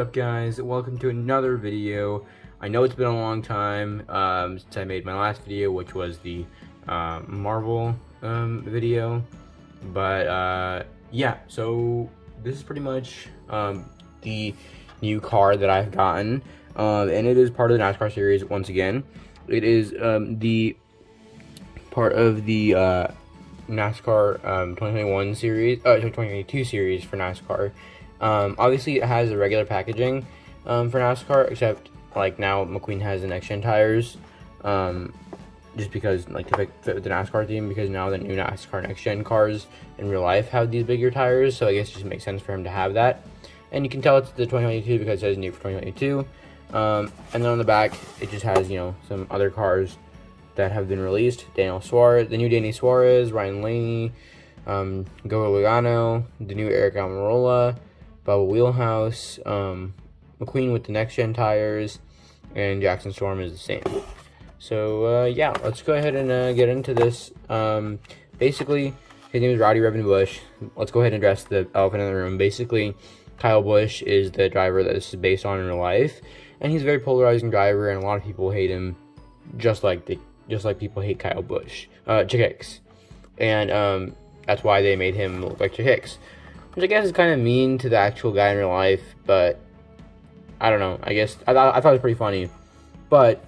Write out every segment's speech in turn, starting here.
up, guys? Welcome to another video. I know it's been a long time since I made my last video, which was the Marvel video, but yeah, so this is pretty much the new car that I've gotten, and it is part of the NASCAR series. Once again, it is the part of the NASCAR 2021 series, 2022 series for NASCAR. Obviously it has the regular packaging for NASCAR, except like now McQueen has the next gen tires, just because like to fit with the NASCAR theme, because now the new NASCAR next gen cars in real life have these bigger tires, so I guess it just makes sense for him to have that. And you can tell it's the 2022 because it says new for 2022. And then on the back it just has, you know, some other cars that have been released. Daniel Suarez, the new Danny Suarez, Ryan Blaney, Gogo Logano, the new Eric Almirola, Bubba Wheelhouse, McQueen with the next gen tires, and Jackson Storm is the same. So yeah, let's go ahead and get into this. Basically, his name is Rowdy Revvin Busch. Let's go ahead and address the elephant in the room. Basically, Kyle Busch is the driver that this is based on in real life, and he's a very polarizing driver, and a lot of people hate him, just like people hate Kyle Busch, Chick Hicks, and that's why they made him look like Chick Hicks, which I guess is kind of mean to the actual guy in real life, but I don't know. I guess I thought it was pretty funny, but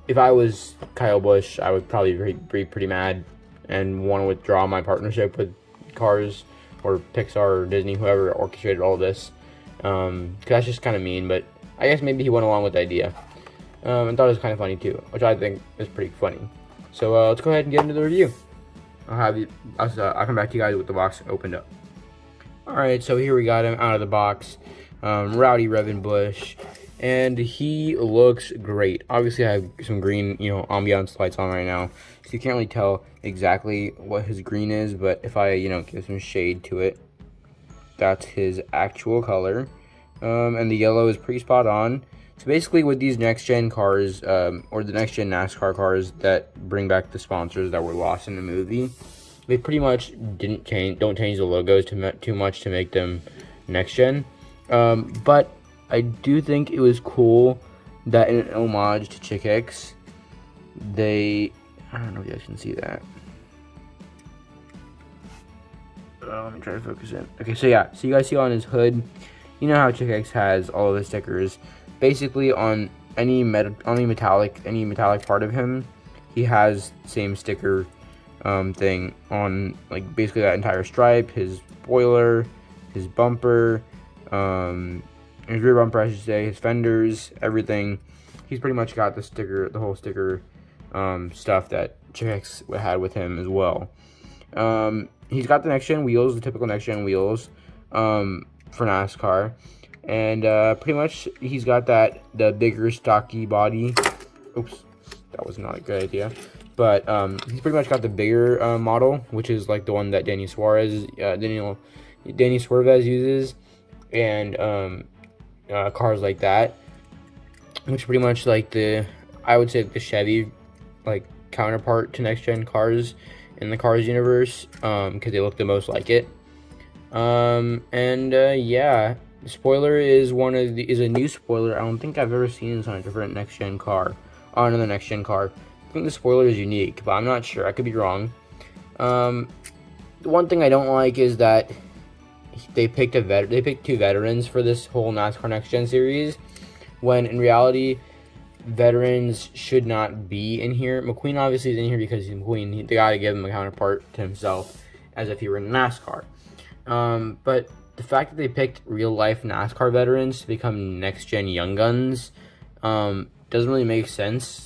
if I was Kyle Busch, I would probably be pretty mad and want to withdraw my partnership with Cars or Pixar or Disney, whoever orchestrated all this, because that's just kind of mean. But I guess maybe he went along with the idea, and thought it was kind of funny too, which I think is pretty funny. So let's go ahead and get into the review. I'll come back to you guys with the box opened up. Alright, so here we got him out of the box, Rowdy Revvin Busch, and he looks great. Obviously I have some green, you know, ambiance lights on right now, so you can't really tell exactly what his green is, but if I, you know, give some shade to it, that's his actual color, and the yellow is pretty spot on. So basically with these next gen cars, or the next gen NASCAR cars that bring back the sponsors that were lost in the movie, they pretty much don't change the logos too much to make them next gen. But I do think it was cool that in an homage to Chick Hicks, I don't know if you guys can see that. Let me try to focus in. Okay, so yeah, so you guys see on his hood, you know how Chick Hicks has all of the stickers. Basically on any metallic part of him, he has the same sticker thing on, like, basically that entire stripe, his spoiler, his bumper, his rear bumper, I should say, his fenders, everything. He's pretty much got the whole sticker stuff that Chick Hicks had with him as well. He's got the next gen wheels, the typical next gen wheels for NASCAR, and pretty much he's got the bigger stocky body. Oops, that was not a good idea. But he's pretty much got the bigger model, which is like the one that Danny Suarez uses, and cars like that, which pretty much like I would say the Chevy like counterpart to next gen cars in the Cars universe, because they look the most like it. Yeah, the spoiler is a new spoiler. I don't think I've ever seen this on a different next gen car, on another next gen car. I think the spoiler is unique, but I'm not sure. I could be wrong. The one thing I don't like is that they picked two veterans for this whole NASCAR Next Gen series, when in reality veterans should not be in here. McQueen obviously is in here because he's McQueen. They gotta give him a counterpart to himself, as if he were in NASCAR. But the fact that they picked real life NASCAR veterans to become Next Gen Young Guns doesn't really make sense.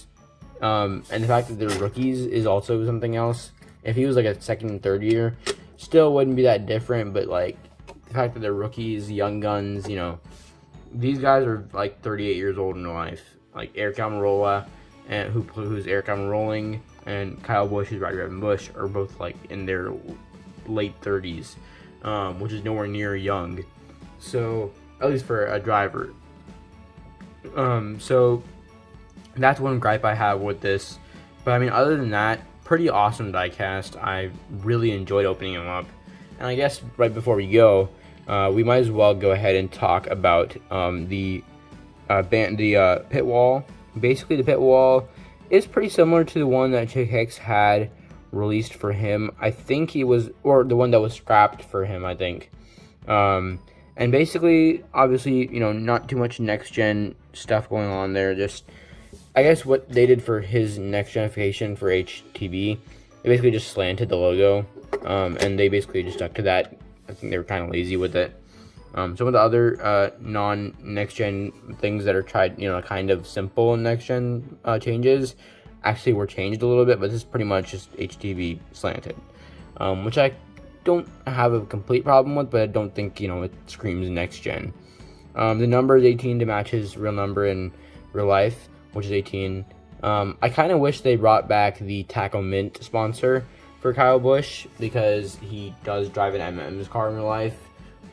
And the fact that they're rookies is also something else. If he was like a second and third year, still wouldn't be that different, but like the fact that they're rookies, young guns, you know, these guys are like 38 years old in life. Like Eric Almirola, and who's Eric Almirola, and Kyle Busch, who's Rowdy Revvin Busch, are both like in their late 30s, which is nowhere near young. So at least for a driver. So that's one gripe I have with this, but I mean, other than that, pretty awesome diecast. I really enjoyed opening them up, and I guess right before we go, we might as well go ahead and talk about the pit wall. Basically, the pit wall is pretty similar to the one that Chick Hicks had released for him. I think he was, or the one that was scrapped for him, I think. And basically, obviously, not too much next gen stuff going on there. Just, I guess what they did for his next genification for HTB, they basically just slanted the logo, and they basically just stuck to that. I think they were kind of lazy with it. Some of the other non-next gen things that are tried, kind of simple next gen changes, actually were changed a little bit, but this is pretty much just HTB slanted, which I don't have a complete problem with, but I don't think it screams next gen. The number is 18 to match his real number in real life, which is 18. I kind of wish they brought back the Taco Mint sponsor for Kyle Busch, because he does drive an M&M's car in real life,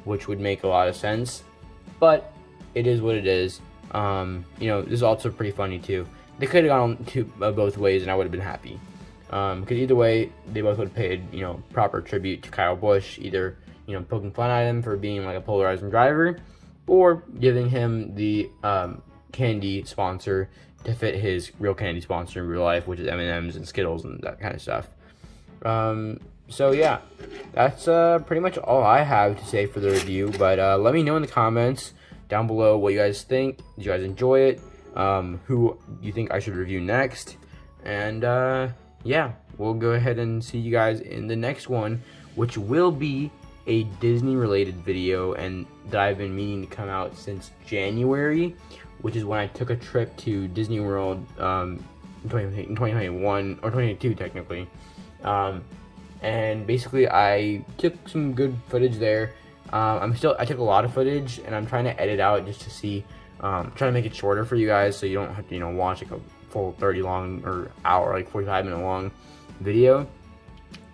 which would make a lot of sense, but it is what it is. This is also pretty funny too. They could have gone to both ways, and I would have been happy. Because either way, they both would have paid, proper tribute to Kyle Busch, either, poking fun at him for being like a polarizing driver, or giving him the candy sponsor to fit his real candy sponsor in real life, which is M&M's and Skittles and that kind of stuff. So yeah, that's pretty much all I have to say for the review, but let me know in the comments down below what you guys think. Did you guys enjoy it? Who you think I should review next? And yeah, we'll go ahead and see you guys in the next one, which will be a Disney related video, and that I've been meaning to come out since January, which is when I took a trip to Disney World in 2021 or 2022 technically. And basically I took some good footage there. I took a lot of footage, and I'm trying to edit out just to see, trying to make it shorter for you guys, so you don't have to watch like a full 30 long or hour, like 45-minute long video,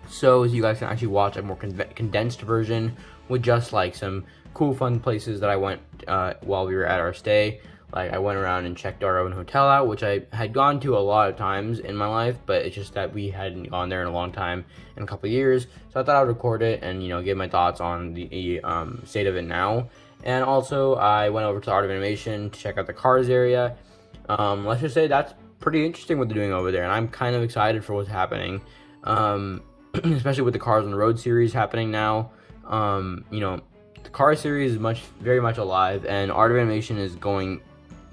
so you guys can actually watch a more condensed version with just like some cool fun places that I went while we were at our stay. Like, I went around and checked our own hotel out, which I had gone to a lot of times in my life, but it's just that we hadn't gone there in a long time, in a couple of years. So I thought I would record it and, give my thoughts on the state of it now. And also, I went over to Art of Animation to check out the Cars area. Let's just say that's pretty interesting what they're doing over there, and I'm kind of excited for what's happening, especially with the Cars on the Road series happening now. The Cars series is very much alive, and Art of Animation is going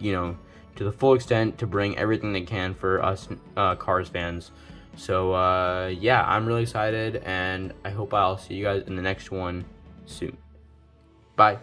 to the full extent to bring everything they can for us Cars fans. So yeah, I'm really excited, and I hope I'll see you guys in the next one soon. Bye.